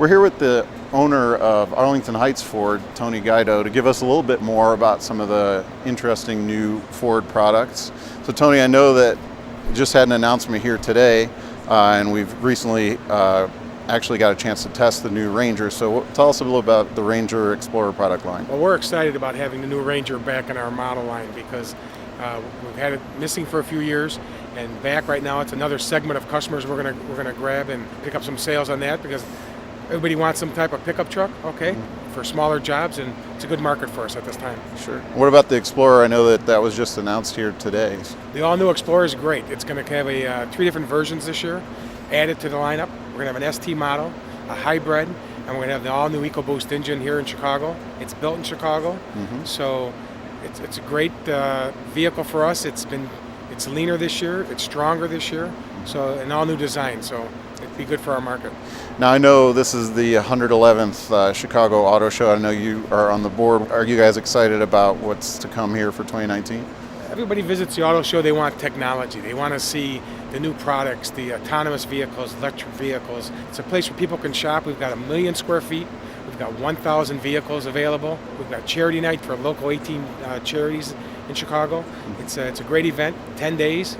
we're here with the owner of Arlington Heights Ford, Tony Guido, to give us a little bit more about some of the interesting new Ford products. So Tony, I know that you just had an announcement here today, and we've recently actually got a chance to test the new Ranger. So tell us a little about the Ranger Explorer product line. Well, we're excited about having the new Ranger back in our model line because we've had it missing for a few years, and back right now it's another segment of customers we're gonna grab and pick up some sales on that because everybody wants some type of pickup truck, okay, for smaller jobs, and it's a good market for us at this time. Sure. What about the Explorer? I know that was just announced here today. The all-new Explorer is great. It's going to have 3 different versions this year added to the lineup. We're going to have an ST model, a hybrid, and we're going to have the all-new EcoBoost engine here in Chicago. It's built in Chicago, so it's a great vehicle for us. It's leaner this year, it's stronger this year, so an all-new design. So it'd be good for our market. Now I know this is the 111th Chicago Auto Show. I know you are on the board. Are you guys excited about what's to come here for 2019? Everybody visits the auto show, they want technology. They want to see the new products, the autonomous vehicles, electric vehicles. It's a place where people can shop. We've got 1 million square feet. We've got 1,000 vehicles available. We've got charity night for local 18 charities in Chicago. It's a great event, 10 days,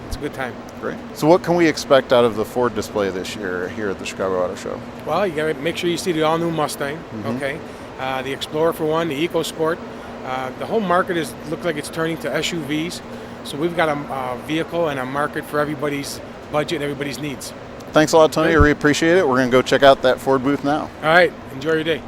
it's a good time. Great. So what can we expect out of the Ford display this year here at the Chicago Auto Show? Well, you got to make sure you see the all-new Mustang, okay? The Explorer for one, the EcoSport. The whole market looks like it's turning to SUVs. So we've got a vehicle and a market for everybody's budget and everybody's needs. Thanks a lot, Tony. I really appreciate it. We're going to go check out that Ford booth now. All right. Enjoy your day.